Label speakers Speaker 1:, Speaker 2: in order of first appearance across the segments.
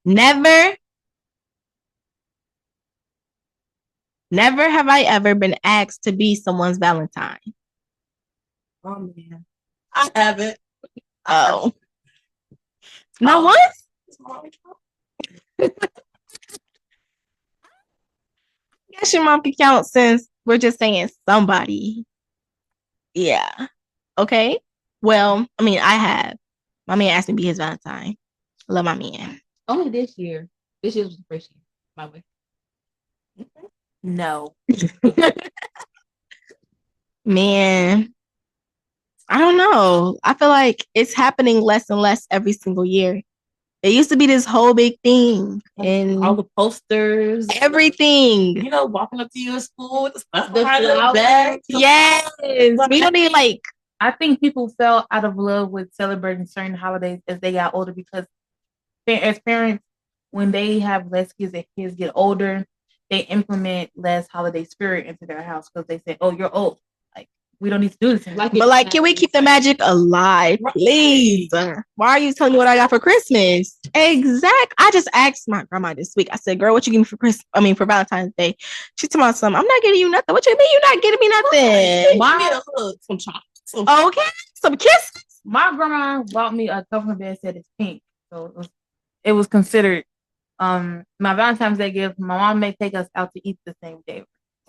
Speaker 1: Never have I ever been asked to be someone's Valentine.
Speaker 2: Oh man, I haven't.
Speaker 1: Oh, not once. I guess your mom can count since we're just saying somebody. Yeah. Okay. Well, I mean, I have. My man asked me to be his Valentine. I love my man.
Speaker 3: Only this year. This year was the first year. My way.
Speaker 2: No.
Speaker 1: Man, I don't know. I feel like it's happening less and less every single year. It used to be this whole big thing, and
Speaker 2: all the posters,
Speaker 1: everything.
Speaker 2: You know, walking up to you at school with the stuff
Speaker 3: behind
Speaker 2: the bag.
Speaker 1: Yes, we don't need like.
Speaker 3: I think people fell out of love with celebrating certain holidays as they got older because, as parents, when they have less kids and kids get older, they implement less holiday spirit into their house because they say, "Oh, you're old. Like we don't need to do this."
Speaker 1: But can we keep the magic alive, please? Why are you telling me what I got for Christmas? Exactly. I just asked my grandma this week. I said, "Girl, what you give me for Christmas? I mean, for Valentine's Day?" She told me something. I'm not getting you nothing. What you mean you're not getting me nothing?
Speaker 2: My some chocolate.
Speaker 1: Okay, some kisses.
Speaker 3: My grandma bought me a cover bed set. It's pink, so it was considered my Valentine's Day gift. My mom may take us out to eat the same day.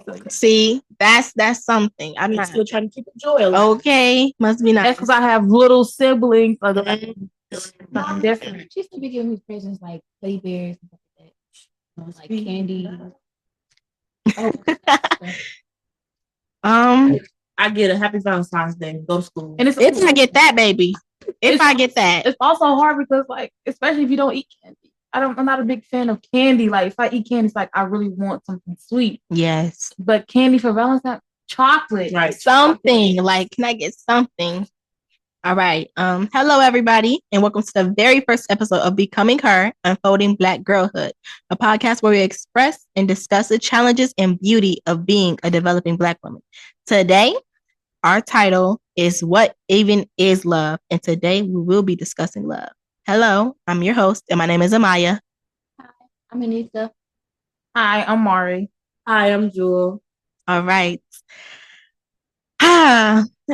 Speaker 1: So, see, that's something. I'm not
Speaker 2: still trying to keep it joyous.
Speaker 1: Okay, must be nice.
Speaker 3: That's because I have little siblings. Something different.
Speaker 4: She used to be giving me presents like play bears and stuff like that, like candy.
Speaker 2: I get a happy Valentine's Day. Go to school,
Speaker 1: and if I get that, baby, I get that,
Speaker 3: it's also hard because, like, especially if you don't eat candy. I'm not a big fan of candy. Like, if I eat candy, it's like I really want something sweet.
Speaker 1: Yes,
Speaker 3: but candy for Valentine's, chocolate,
Speaker 1: right? Something like, can I get something? All right. Hello, everybody, and welcome to the very first episode of Becoming Her, Unfolding Black Girlhood, a podcast where we express and discuss the challenges and beauty of being a developing Black woman. Today, our title is What Even Is Love? And today we will be discussing love. Hello, I'm your host, and my name is Amaya.
Speaker 4: Hi, I'm Anita.
Speaker 3: Hi, I'm Mari.
Speaker 2: Hi, I'm Jewel.
Speaker 1: All right.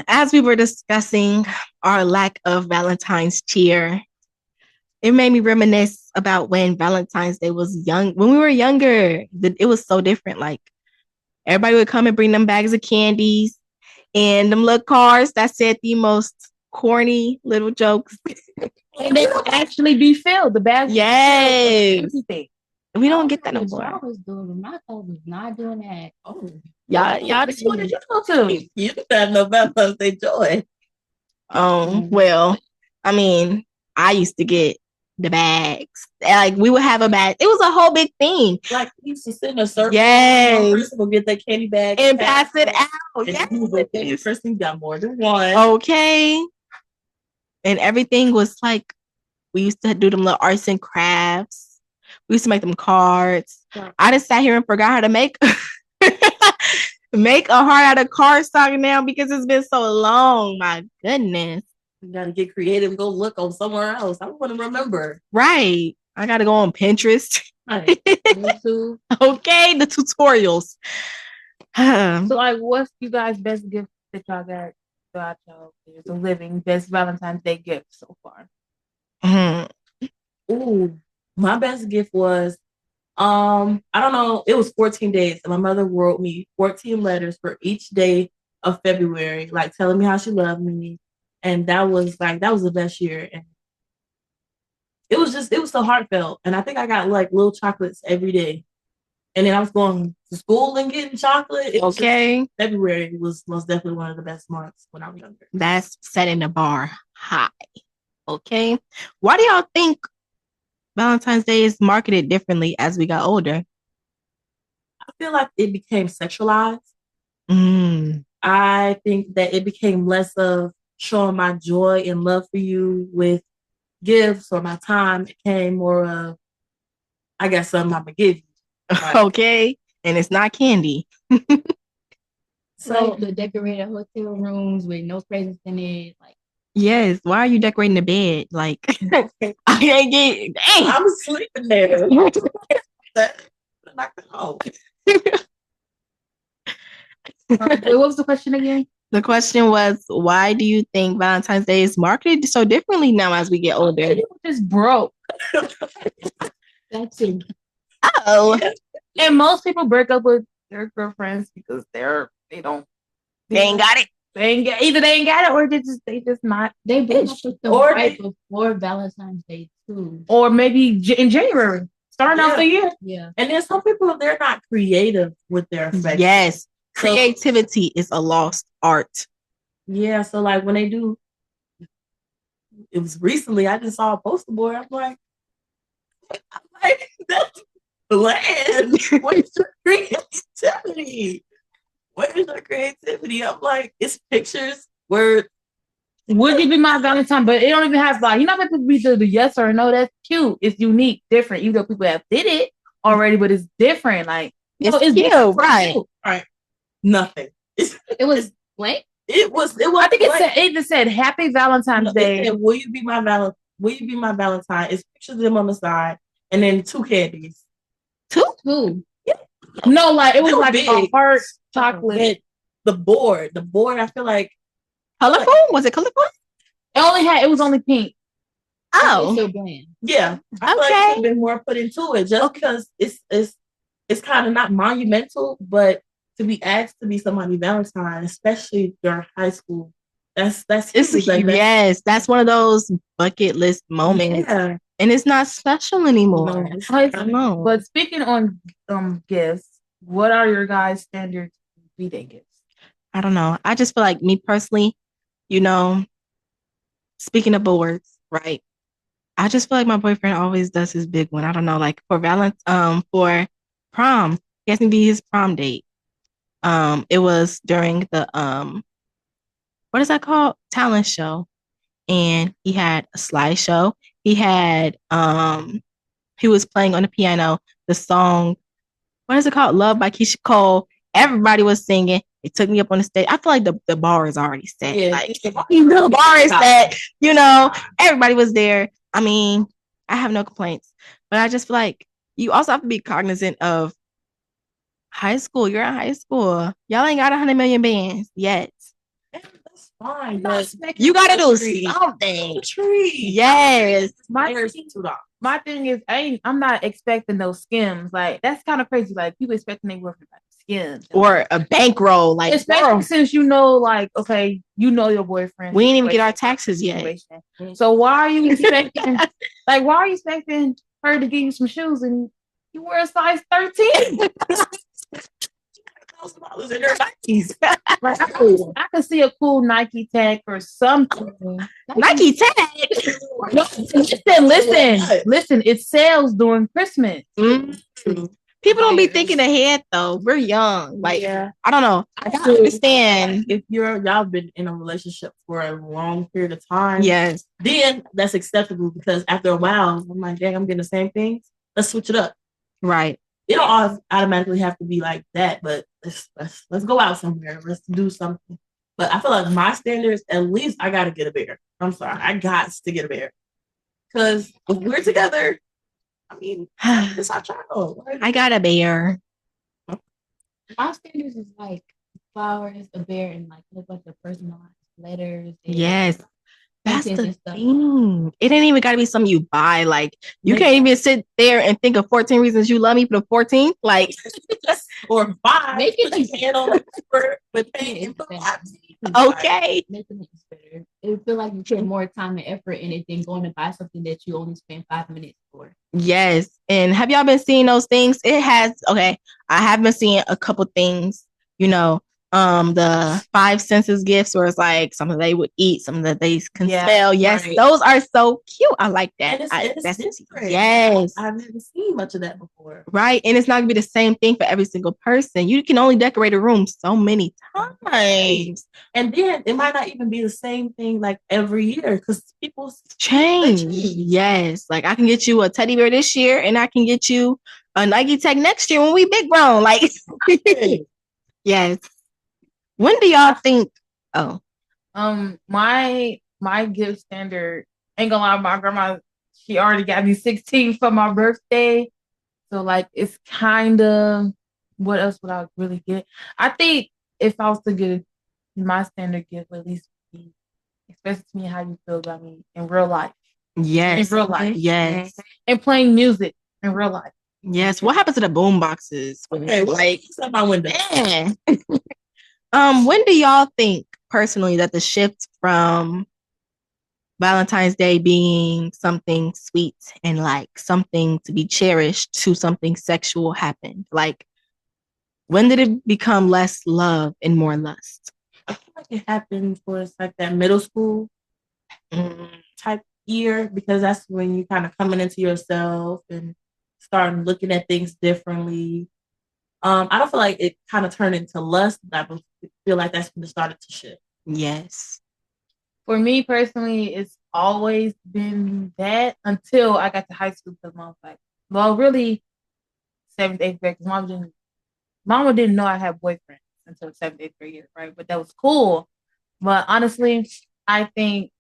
Speaker 1: As we were discussing our lack of Valentine's cheer, it made me reminisce about when Valentine's Day was young. When we were younger, it was so different. Like, everybody would come and bring them bags of candies and them little cards that said the most corny little jokes.
Speaker 3: And they would actually be filled. The bag.
Speaker 1: Yes. We don't get that no more.
Speaker 4: I was doing, my phone was not doing that.
Speaker 2: Oh,
Speaker 1: y'all.
Speaker 2: What did you go to? You don't have no Valentine's Day joy.
Speaker 1: Well, I mean, I used to get the bags. Like, we would have a bag. It was a whole big thing.
Speaker 2: Like, we used to sit in a circle.
Speaker 1: Yes.
Speaker 2: One person would get that candy bag
Speaker 1: and pass it out.
Speaker 2: Yes. Person got more than one.
Speaker 1: Okay. And everything was like, we used to do them little arts and crafts. We used to make them cards. Yeah. I just sat here and forgot how to make make a heart out of cardstock now because it's been so long. My goodness.
Speaker 2: You gotta get creative. Go look on somewhere else. I want to remember.
Speaker 1: Right. I gotta go on Pinterest.
Speaker 3: Right.
Speaker 1: YouTube. Okay, the tutorials.
Speaker 3: So, like, what's you guys' best gift that y'all got throughout y'all years of living? Best Valentine's Day gift so far?
Speaker 2: Ooh, my best gift was, I don't know, it was 14 days, and my mother wrote me 14 letters for each day of February, like telling me how she loved me. And that was the best year. And it was so heartfelt. And I think I got like little chocolates every day. And then I was going to school and getting chocolate. February was most definitely one of the best months when I was younger.
Speaker 1: That's setting the bar high. Okay. Why do y'all think Valentine's Day is marketed differently as we got older?
Speaker 2: I feel like it became sexualized. I think that it became less of showing my joy and love for you with gifts or my time. It became more of, I got something I'm gonna give you. Right?
Speaker 1: Okay. And it's not candy.
Speaker 4: So like the decorated hotel rooms with no presents in it, like
Speaker 1: Yes. Why are you decorating the bed? Like, I can't get. Dang.
Speaker 2: I was sleeping there. Knock it off.
Speaker 3: Wait, what was the question again?
Speaker 1: The question was, why do you think Valentine's Day is marketed so differently now as we get older?
Speaker 3: It just broke.
Speaker 4: That's it.
Speaker 1: Oh,
Speaker 3: And most people break up with their girlfriends because they ain't got it. Either they ain't got it or they just not.
Speaker 4: They broke up with them
Speaker 2: Or
Speaker 4: right before Valentine's Day too.
Speaker 3: Or maybe in January, starting off the year.
Speaker 4: Yeah.
Speaker 2: And then some people, they're not creative with their affection.
Speaker 1: yes. Creativity is a lost art.
Speaker 2: Yeah, so like when they do, it was recently, I just saw a poster board. I'm like, that's bland. Where's your creativity? Where's your creativity? I'm like, it's pictures, words.
Speaker 3: Would you be my Valentine? But it don't even have like, you don't have to be the yes or no. That's cute. It's unique, different. Even though people have did it already, but it's different. Like
Speaker 1: It's cute, right?
Speaker 2: Right. Nothing.
Speaker 4: It was blank.
Speaker 2: It was.
Speaker 3: I think it just said Happy Valentine's Day.
Speaker 2: Said, will you be my Valentine? Will you be my Valentine? It's pictures of them on the side, and then 2 candies.
Speaker 4: Two.
Speaker 2: Yeah.
Speaker 3: No, like it was like
Speaker 2: big.
Speaker 3: a heart chocolate.
Speaker 2: The board. I feel like
Speaker 1: Colorful? Was it colorful?
Speaker 3: It was only pink.
Speaker 1: Oh,
Speaker 4: It's so bland.
Speaker 2: yeah. I feel like there should have been more put into it, just because it's kind of not monumental, but to be asked to be somebody's Valentine, especially during high school, that's huge.
Speaker 1: yes, that's one of those bucket list moments,
Speaker 2: Yeah.
Speaker 1: and it's not special anymore.
Speaker 2: No.
Speaker 3: But speaking on gifts, what are your guys' standard B-Day gifts?
Speaker 1: I don't know. I just feel like me personally, speaking of boards, right? I just feel like my boyfriend always does his big one. I don't know, like for for prom, he has to be his prom date. It was during the what is that called? Talent show. And he had a slideshow. He had he was playing on the piano the song, what is it called? Love by Keisha Cole. Everybody was singing. It took me up on the stage. I feel like the bar is already set.
Speaker 2: Yeah.
Speaker 1: Like the bar is set, everybody was there. I mean, I have no complaints. But I just feel like you also have to be cognizant of high school. You're in high school. Y'all ain't got 100 million bands yet.
Speaker 2: That's fine.
Speaker 1: You gotta do something. Yes.
Speaker 3: My thing is, I'm not expecting those skims. Like that's kind of crazy. Like people expecting they work like skims
Speaker 1: or a bankroll. Like
Speaker 3: especially since like okay, your boyfriend.
Speaker 1: We didn't even get our taxes yet.
Speaker 3: So why are you expecting? Why are you expecting her to give you some shoes and you wear a size 13?
Speaker 2: $1,000 in their Nikes.
Speaker 3: I could see a cool Nike tag or something.
Speaker 1: Nike tag.
Speaker 3: No, listen. It sells during Christmas.
Speaker 1: Mm-hmm. People don't be thinking ahead though. We're young. Like I don't know. I understand
Speaker 2: if y'all been in a relationship for a long period of time.
Speaker 1: Yes.
Speaker 2: Then that's acceptable because after a while, I'm like, dang, I'm getting the same things. Let's switch it up.
Speaker 1: Right.
Speaker 2: It don't automatically have to be like that, but let's go out somewhere. Let's do something. But I feel like my standards, at least I gotta get a bear. I'm sorry, I got to get a bear. Because if we're together, I mean, it's our child.
Speaker 1: I got a bear.
Speaker 4: My standards is like flowers, a bear, and like a bunch of personalized letters.
Speaker 1: Yes. That's the thing. It ain't even got to be something you buy. Like, you can't even sit there and think of 14 reasons you love me for the 14th. Like,
Speaker 2: or 5.
Speaker 4: Make it
Speaker 1: okay.
Speaker 4: Making it better. It feel like you put more time and effort in it than going to buy something that you only spend 5 minutes for.
Speaker 1: Yes. And have y'all been seeing those things? I have been seeing a couple things, the 5 senses gifts where it's like something they would eat, something that they can smell. Yes, right. Those are so cute. I like that.
Speaker 2: That's different.
Speaker 1: Yes.
Speaker 2: I've never seen much of that before.
Speaker 1: Right. And it's not gonna be the same thing for every single person. You can only decorate a room so many times.
Speaker 2: And then it might not even be the same thing like every year because people
Speaker 1: change. Yes. Like I can get you a teddy bear this year and I can get you a Nike tag next year when we big grown. Like yes. When do y'all think? Oh,
Speaker 3: my my gift standard, ain't gonna lie, my grandma, she already got me 16 for my birthday. So like it's kind of, what else would I really get? I think if I was to get my standard gift, would at least be express to me how you feel about me in real life.
Speaker 1: Yes.
Speaker 3: In real life.
Speaker 1: Yes.
Speaker 3: And playing music in real life.
Speaker 1: Yes. What happened to the boom boxes?
Speaker 2: Okay, like it's at my window.
Speaker 1: When do y'all think personally that the shift from Valentine's Day being something sweet and like something to be cherished to something sexual happened? Like, when did it become less love and more lust?
Speaker 2: I feel like it happened towards like that middle school type year, because that's when you kind of coming into yourself and starting looking at things differently. I don't feel like it kind of turned into lust, but I feel like that's when it started to shift.
Speaker 1: Yes.
Speaker 3: For me personally, it's always been that until I got to high school, because mom was like, well, really, 7th, 8th grade, because mama didn't know I had boyfriends until 7th, 8th grade year, right? But that was cool. But honestly, I think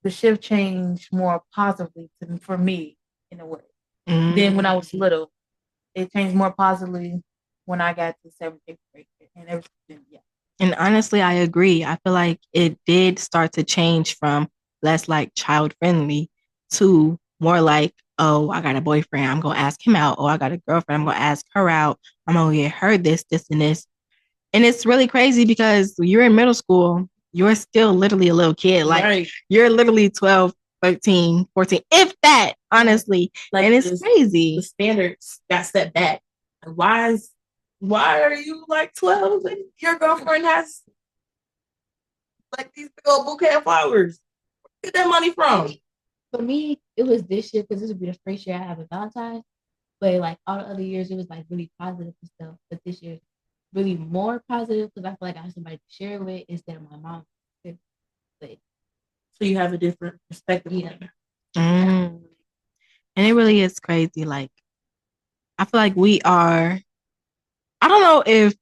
Speaker 3: the shift changed more positively for me in a way than when I was little. It changed more positively when I got to 7th, 8th grade, and everything. Yeah.
Speaker 1: And honestly, I agree. I feel like it did start to change from less like child friendly to more like, oh, I got a boyfriend, I'm gonna ask him out. Oh, I got a girlfriend, I'm gonna ask her out. I'm gonna get her this, and this. And it's really crazy because you're in middle school, you're still literally a little kid. Like
Speaker 2: Right.
Speaker 1: you're literally 12, 13, 14, if that, honestly.
Speaker 2: Like,
Speaker 1: and it's crazy.
Speaker 2: The standards got set back. Like, why are you like 12 and your girlfriend has like these big old bouquet of flowers? Where get that money from?
Speaker 4: For me, it was this year because this would be the first year I have a Valentine. But like all the other years, it was like really positive and stuff. But this year, really more positive because I feel like I have somebody to share with instead of my mom. But
Speaker 2: so you have a different perspective.
Speaker 4: Yeah.
Speaker 1: And it really is crazy. Like, I feel like we are, I don't know if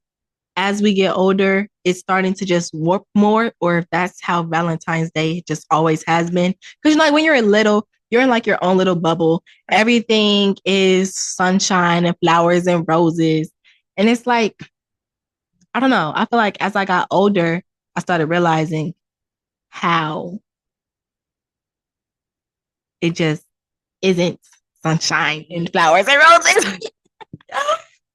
Speaker 1: as we get older, it's starting to just warp more, or if that's how Valentine's Day just always has been. Because like when you're little, you're in like your own little bubble. Everything is sunshine and flowers and roses. And it's like, I don't know. I feel like as I got older, I started realizing how it just isn't sunshine and flowers and roses.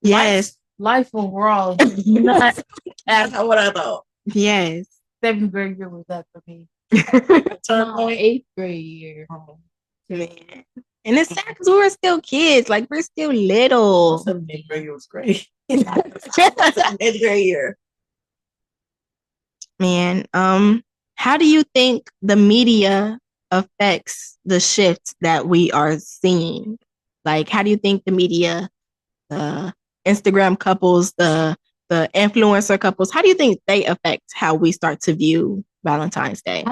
Speaker 1: Yes.
Speaker 3: Life overall. That's
Speaker 2: not what I thought.
Speaker 1: Yes.
Speaker 3: 7th grade year was that for me.
Speaker 4: Turn on 8th grade year.
Speaker 1: Man. And it's sad because we were still kids. Like, we're still little.
Speaker 2: 7th grade year was great. 7th grade year.
Speaker 1: Man, how do you think the media affects the shift that we are seeing? Like, how do you think the media, the Instagram couples, the influencer couples, how do you think they affect how we start to view Valentine's Day?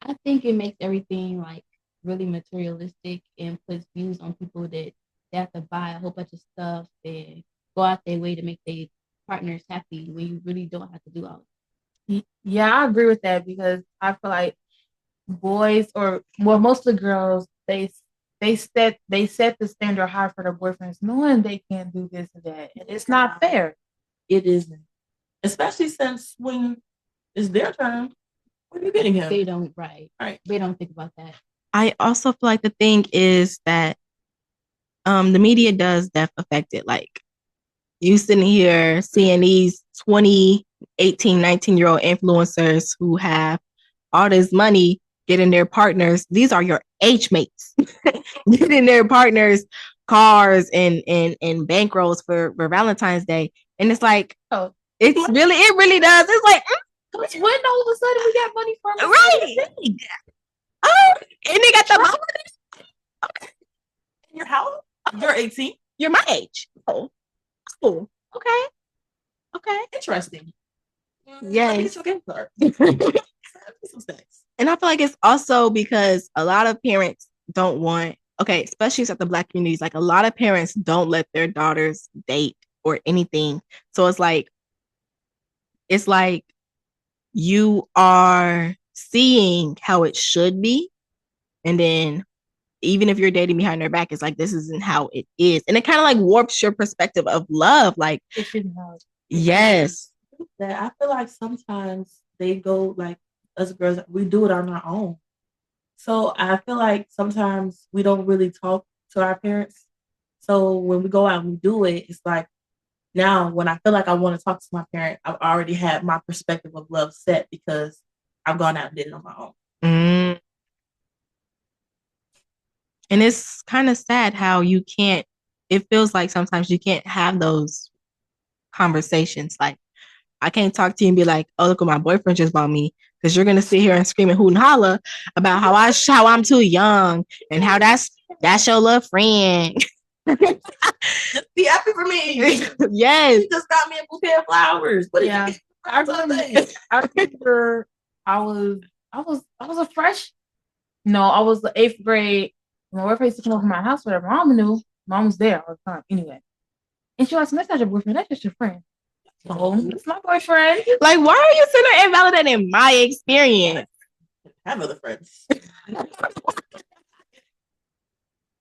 Speaker 4: I think it makes everything like really materialistic and puts views on people that they have to buy a whole bunch of stuff and go out their way to make their partners happy when you really don't have to do all
Speaker 3: that. Yeah, I agree with that because I feel like boys, or well, most of the girls, they set the standard high for their boyfriends, knowing they can't do this and that, and it's not fair.
Speaker 2: It isn't, especially since when it's their turn. What are you getting him?
Speaker 4: They don't, right. They don't think about that.
Speaker 1: I also feel like the thing is that the media does affect it. Like, you sitting here seeing these 20, 18, 19-year-old influencers who have all this money getting their partners. These are your age mates getting their partners cars and bankrolls for Valentine's Day. And it's like, it really does. It's like,
Speaker 3: when all of a sudden we got money from
Speaker 1: right. Oh, and they got the money.
Speaker 2: Okay. You're how? You're 18.
Speaker 1: You're my age. Oh, cool. Okay.
Speaker 2: Interesting.
Speaker 1: Yes.
Speaker 2: Some snacks.
Speaker 1: And I feel like it's also because a lot of parents don't want, especially at the Black communities, like a lot of parents don't let their daughters date or anything. So it's like you are seeing how it should be, and then even if you're dating behind their back, it's like this isn't how it is, and it kind of like warps your perspective of love. Like,
Speaker 3: It shouldn't have.
Speaker 1: yes,
Speaker 2: That I feel like sometimes they go like us girls, we do it on our own. So I feel like sometimes we don't really talk to our parents. So when we go out and we do it, it's like now when I feel like I want to talk to my parent, I've already had my perspective of love set because I've gone out and did it on my own.
Speaker 1: And it's kind of sad how you can't. It feels like sometimes you can't have those conversations. Like, I can't talk to you and be like, "Oh, look what my boyfriend just bought me," because you're gonna sit here and scream and hoot and holler about how I'm too young and how that's your little friend.
Speaker 2: Just be happy for me.
Speaker 1: Yes,
Speaker 2: He just got me a bouquet of flowers. What
Speaker 3: Yeah.
Speaker 2: did you get?
Speaker 3: I remember I was a fresh. No, I was the 8th grade. My boyfriend used to come over to my house, whatever. Mom knew. Mom was there all the time. Anyway. And she was like, that's not your boyfriend, that's just your friend. Oh, it's my boyfriend.
Speaker 1: Like, why are you sitting there invalidating my experience?
Speaker 2: I have other friends.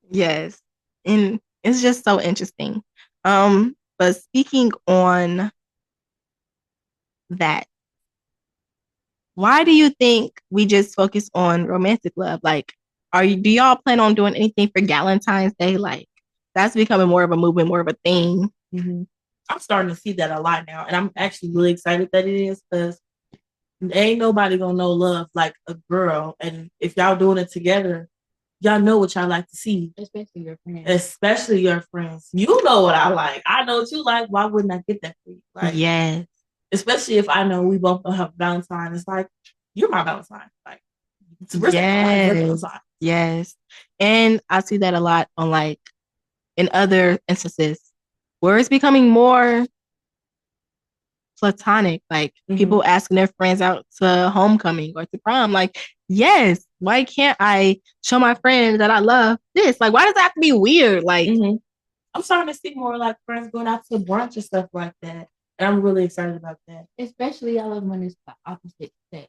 Speaker 1: Yes. And it's just so interesting. But speaking on that, why do you think we just focus on romantic love? Like, do y'all plan on doing anything for Galentine's Day? Like, that's becoming more of a movement, more of a thing.
Speaker 2: Mm-hmm. I'm starting to see that a lot now, and I'm actually really excited that it is because ain't nobody gonna know love like a girl. And if y'all doing it together, y'all know what y'all like to see.
Speaker 4: Especially your friends.
Speaker 2: Especially your friends. You know what I like. I know what you like. Why wouldn't I get that for you? Like,
Speaker 1: yes.
Speaker 2: Especially if I know we both have Valentine. It's like, you're my Valentine. Like,
Speaker 1: yes. Yes. And I see that a lot on like in other instances where it's becoming more platonic, like people asking their friends out to homecoming or to prom. Like, yes, why can't I show my friends that I love this? Like, why does that have to be weird? Like,
Speaker 2: I'm starting to see more like friends going out to brunch and stuff like that. And I'm really excited about that.
Speaker 4: Especially I love when it's the opposite sex.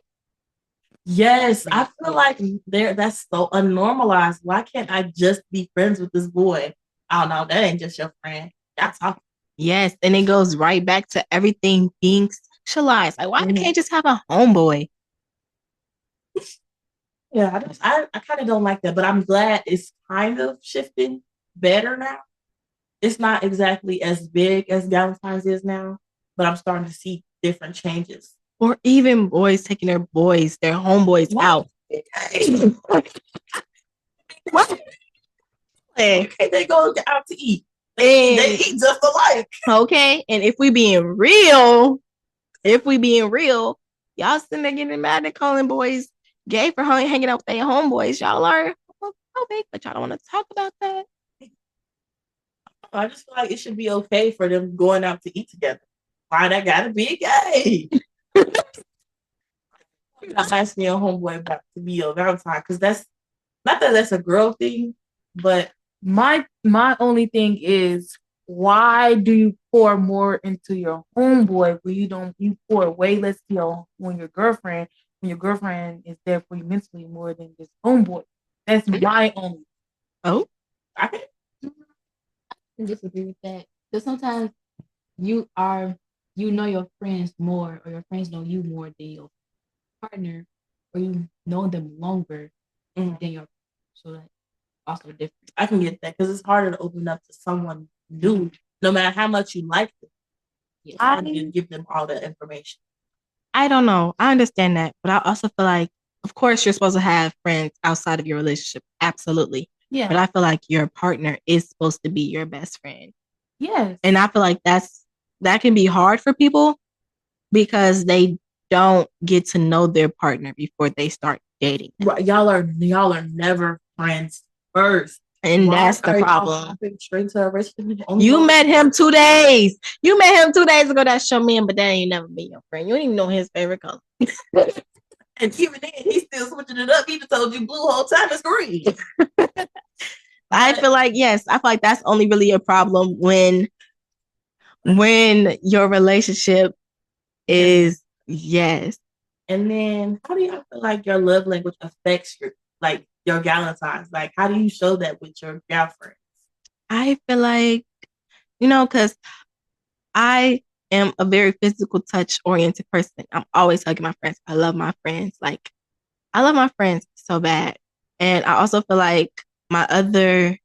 Speaker 2: Yes, I feel like that's so unnormalized. Why can't I just be friends with this boy? I don't know. That ain't just your friend. That's talking.
Speaker 1: Yes, and it goes right back to everything being sexualized. Like, why can't I just have a homeboy?
Speaker 2: Yeah, I kind of don't like that, but I'm glad it's kind of shifting better now. It's not exactly as big as Galentine's is now, but I'm starting to see different changes.
Speaker 1: Or even boys taking their homeboys out. What?
Speaker 2: Okay, they go out to eat. They eat just alike.
Speaker 1: Okay, and if we being real, y'all sitting there getting mad and calling boys gay for hanging out with their homeboys. Y'all are big, but y'all don't want to talk about that.
Speaker 2: I just feel like it should be okay for them going out to eat together. Why that gotta be gay? I'm asking your homeboy about to be your Valentine because that's not that that's a girl thing, but
Speaker 3: my only thing is, why do you pour more into your homeboy when you pour way less to when your girlfriend is there for you mentally more than just homeboy? That's my only.
Speaker 1: Oh,
Speaker 2: I can
Speaker 4: disagree with that because sometimes you know your friends more, or your friends know you more than your partner, or you know them longer than your. So that's also different.
Speaker 2: I can get that because it's harder to open up to someone new, no matter how much you like them. It's hard to give them all the information.
Speaker 1: I don't know. I understand that, but I also feel like, of course, you're supposed to have friends outside of your relationship. Absolutely.
Speaker 3: Yeah.
Speaker 1: But I feel like your partner is supposed to be your best friend.
Speaker 3: Yes.
Speaker 1: And I feel like that can be hard for people because they don't get to know their partner before they start dating.
Speaker 2: Right. Y'all are never friends first.
Speaker 1: And that's the problem.
Speaker 2: Straight to a relationship.
Speaker 1: You met him 2 days. You met him 2 days ago. That's your man, but that ain't never been your friend. You don't even know his favorite color.
Speaker 2: And even then, he's still switching it up. He just told you blue whole time is green.
Speaker 1: I feel like, yes, I feel like that's only really a problem when your relationship is, yes.
Speaker 2: And then how do you feel like your love language affects your Galentines? Like, how do you show that with your girlfriends?
Speaker 1: I feel like, because I am a very physical touch oriented person. I'm always hugging my friends. I love my friends. Like, I love my friends so bad. And I also feel like my other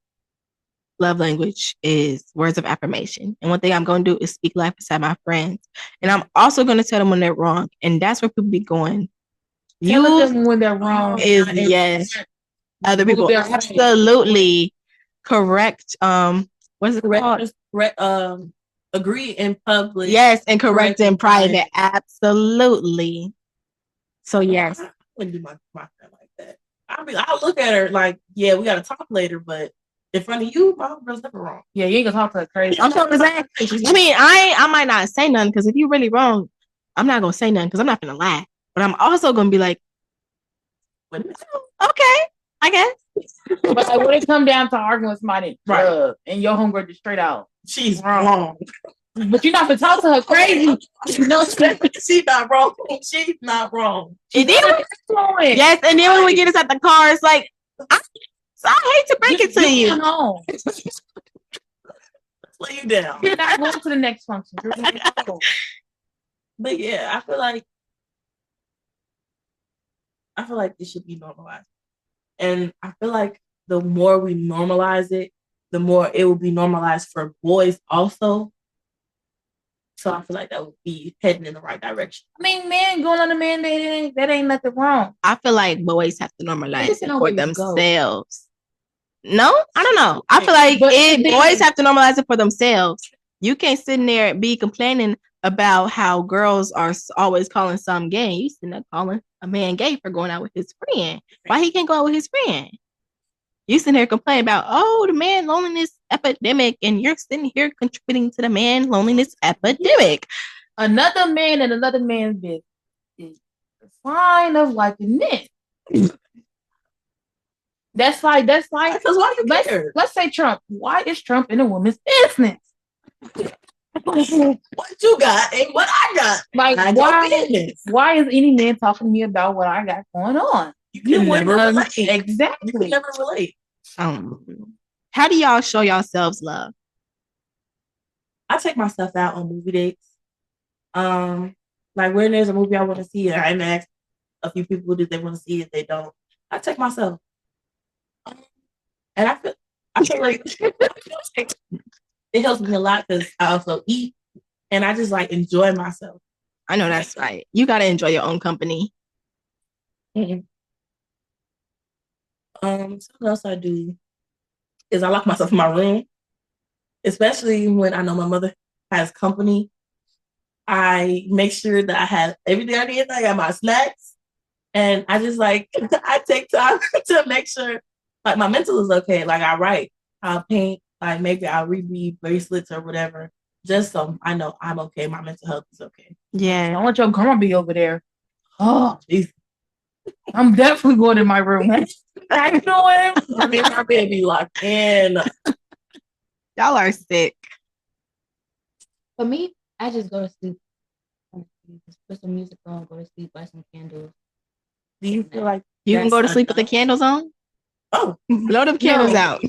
Speaker 1: love language is words of affirmation. And one thing I'm going to do is speak life beside my friends. And I'm also going to tell them when they're wrong. And that's where people be going.
Speaker 3: Tell them when they're wrong.
Speaker 1: Is yes. Other people absolutely correct. What is it called?
Speaker 2: Correct. Agree in public.
Speaker 1: Yes, and correct in private. Absolutely. So yes.
Speaker 2: I wouldn't do my friend like that. I'll look at her like, yeah, we gotta talk later, but in front of you, my girl's never wrong.
Speaker 3: Yeah, you ain't gonna talk to her crazy.
Speaker 1: I'm talking saying. I mean, I might not say nothing because if you're really wrong, I'm not gonna say nothing because I'm not gonna lie. But I'm also gonna be like, okay, I guess.
Speaker 3: But like, when it come down to arguing with somebody, right, and your homegirl just straight out,
Speaker 2: she's wrong.
Speaker 3: But you're not gonna talk to her crazy. No,
Speaker 2: she's not wrong. She's not wrong.
Speaker 1: And then yes, and then when we get us at the car, it's like, I hate to break it to you.
Speaker 2: Lay you down.
Speaker 3: You're not going to the next function.
Speaker 2: But yeah, I feel like it should be normalized. And I feel like the more we normalize it, the more it will be normalized for boys also. So I feel like that would be heading in the right direction.
Speaker 3: I mean, men going on a man date, that ain't nothing wrong.
Speaker 1: I feel like boys have to normalize it for themselves. No, I don't know. I feel like boys have to normalize it for themselves. You can't sit in there and be complaining about how girls are always calling some gay. You sitting there calling a man gay for going out with his friend. Why he can't go out with his friend? You sitting here complaining about, the man loneliness epidemic, and you're sitting here contributing to the man loneliness epidemic.
Speaker 3: Another man and another man's business is a sign of liking this. That's like because
Speaker 2: why you care?
Speaker 3: Let's say Trump. Why is Trump in a woman's business?
Speaker 2: What you got and what I got?
Speaker 3: Like, why is any man talking to me about what I got going on?
Speaker 2: You never relate.
Speaker 3: Exactly.
Speaker 2: You never relate.
Speaker 1: How do y'all show yourselves love?
Speaker 2: I take myself out on movie dates. Like when there's a movie I want to see, I ask a few people do they want to see it. They don't. I take myself, and I feel like it helps me a lot because I also eat, and I just like enjoy myself.
Speaker 1: I know that's right. You gotta enjoy your own company.
Speaker 2: Mm-hmm. Something else I do is I lock myself in my room, especially when I know my mother has company. I make sure that I have everything I need. I got my snacks, and I just like I take time to make sure like my mental is okay. Like I write, I'll paint, like maybe I'll read bracelets or whatever, just so I know I'm okay. My mental health is okay.
Speaker 3: Yeah, don't let your grandma be over there. Oh, geez. I'm definitely going in my room. How you doing?
Speaker 2: I mean, my baby locked in.
Speaker 1: Y'all are sick.
Speaker 4: For me, I just go to sleep. Just put some music on, go to sleep, light some candles.
Speaker 2: Do you feel like
Speaker 1: you can go to sleep with the candles on?
Speaker 2: Oh,
Speaker 1: blow them candles out.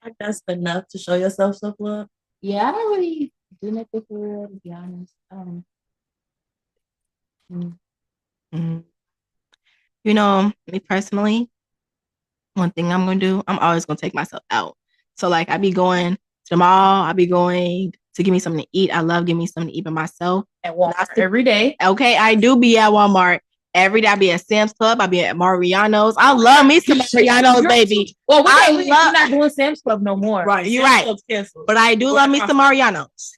Speaker 2: Like that's enough to show yourself self-love?
Speaker 4: Yeah, I don't really do that before, to be honest.
Speaker 1: You know, me personally, one thing I'm gonna do, I'm always gonna take myself out. So like I be going to the mall, I be going to give me something to eat. I love giving me something to eat by myself.
Speaker 3: At Walmart every day.
Speaker 1: Okay, I do be at Walmart every day. I be at Sam's Club. I be at Mariano's. I love me some Mariano's, baby.
Speaker 3: Well, we're not doing Sam's Club no more.
Speaker 1: Right, you're right. But I do love me some Mariano's.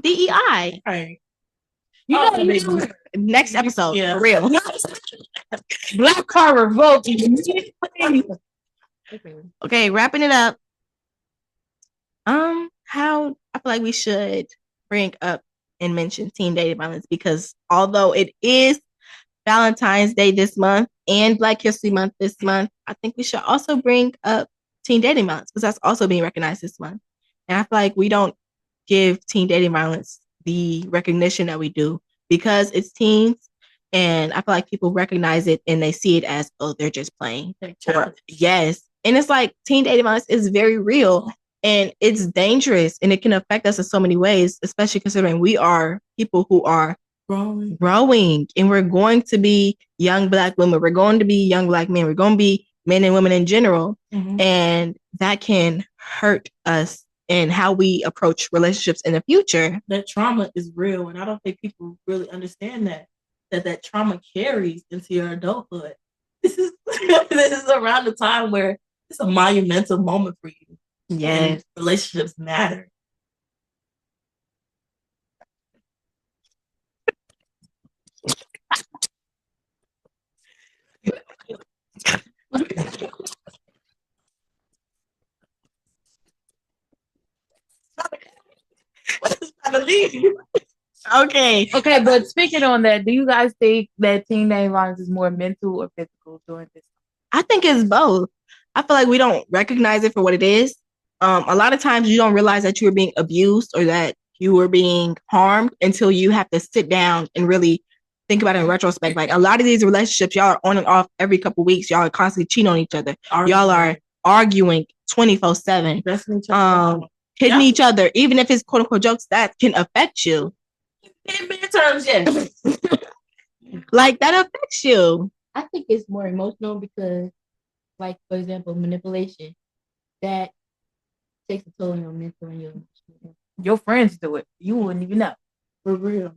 Speaker 1: DEI.
Speaker 2: Right.
Speaker 3: You know,
Speaker 1: next episode, for real.
Speaker 3: Black car revolt.
Speaker 1: Okay, wrapping it up. How I feel like we should bring up and mention teen dating violence, because although it is Valentine's Day this month and Black History Month this month, I think we should also bring up teen dating violence because that's also being recognized this month. And I feel like we don't give teen dating violence the recognition that we do because it's teens. And I feel like people recognize it and they see it as, oh, they're just playing.
Speaker 2: Or,
Speaker 1: yes. And it's like teen dating violence is very real and it's dangerous and it can affect us in so many ways, especially considering we are people who are growing and we're going to be young Black women. We're going to be young Black men. We're going to be men and women in general. And that can hurt us and how we approach relationships in the future.
Speaker 2: That trauma is real. And I don't think people really understand that trauma carries into your adulthood. This is around the time where it's a monumental moment for you.
Speaker 1: Yes.
Speaker 2: Relationships matter.
Speaker 1: Okay.
Speaker 3: Okay, but speaking on that, do you guys think that teen dating violence is more mental or physical during this time?
Speaker 1: I think it's both. I feel like we don't recognize it for what it is. A lot of times you don't realize that you were being abused or that you were being harmed until you have to sit down and really think about it in retrospect. Like a lot of these relationships, y'all are on and off every couple of weeks. Y'all are constantly cheating on each other. Y'all are arguing 24/7. Hitting each other, even if it's quote unquote jokes, that can affect you.
Speaker 2: In midterms, yes.
Speaker 1: Like that affects you.
Speaker 4: I think it's more emotional because, like, for example, manipulation, that takes a toll on your mental and your emotional.
Speaker 3: Your friends do it. You wouldn't even know.
Speaker 2: For real.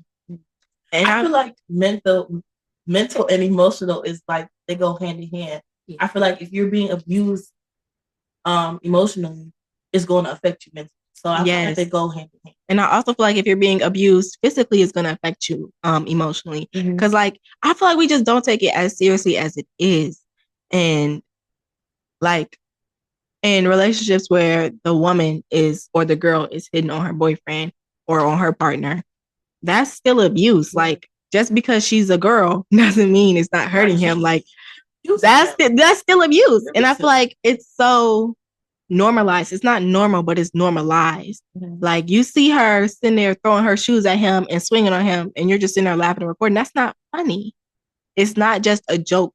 Speaker 2: And I feel like mental and emotional is like they go hand in hand. Yeah. I feel like if you're being abused emotionally, it's going to affect you mentally. So I feel like they go hand in hand.
Speaker 1: And I also feel like if you're being abused physically, it's going to affect you emotionally. Because like I feel like we just don't take it as seriously as it is. And like in relationships where the woman is or the girl is hitting on her boyfriend or on her partner, that's still abuse. Like just because she's a girl doesn't mean it's not hurting him. Like that's still abuse. And I feel like it's so normalized. It's not normal, but it's normalized. Like you see her sitting there throwing her shoes at him and swinging on him, and you're just sitting there laughing and recording. That's not funny. It's not just a joke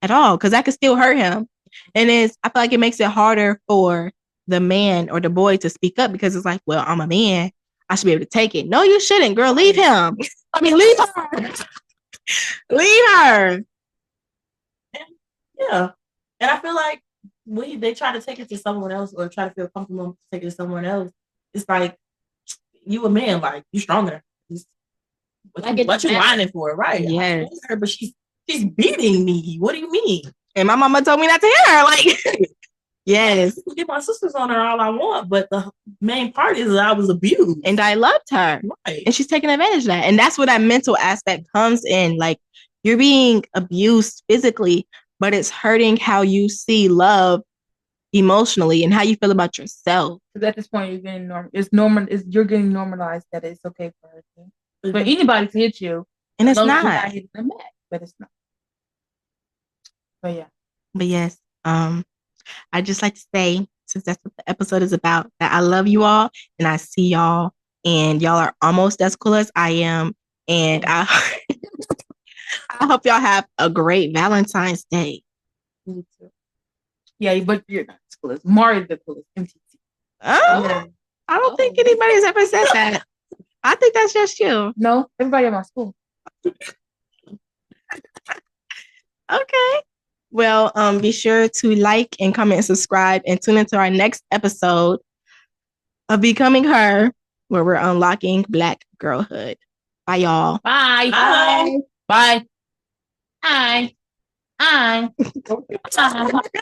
Speaker 1: at all, because that could still hurt him. And I feel like it makes it harder for the man or the boy to speak up because it's like, well, I'm a man. I should be able to take it. No, you shouldn't, girl. Leave him. I mean, leave her. Leave her.
Speaker 2: Yeah. And I feel like they try to take it to someone else or try to feel comfortable to take it to someone else. It's like, you a man, like, you stronger. What you whining for, right?
Speaker 1: Yes.
Speaker 2: Her, but she's beating me. What do you mean?
Speaker 1: And my mama told me not to hit her. Like, yes.
Speaker 2: I can get my sisters on her all I want, but the main part is that I was abused.
Speaker 1: And I loved her.
Speaker 2: Right.
Speaker 1: And she's taking advantage of that. And that's where that mental aspect comes in. Like, you're being abused physically, but it's hurting how you see love emotionally and how you feel about yourself.
Speaker 3: Because at this point, you're getting you're getting normalized that it's okay for her to, for anybody to hit you,
Speaker 1: and it's not
Speaker 3: hitting them back, but it's not. But yeah.
Speaker 1: But yes, I just like to say, since that's what the episode is about, that I love you all and I see y'all, and y'all are almost as cool as I am, and I hope y'all have a great Valentine's Day.
Speaker 3: Me too. Yeah, but you're not as cool as Mari's the coolest. MTC.
Speaker 1: Oh, yeah. I don't think anybody's ever said that. I think that's just you.
Speaker 3: No, everybody at my school.
Speaker 1: Okay. Well, be sure to like and comment and subscribe and tune into our next episode of Becoming Her, where we're unlocking Black girlhood. Bye, y'all.
Speaker 3: Bye.
Speaker 2: Bye.
Speaker 3: Bye. Bye. Bye. Bye.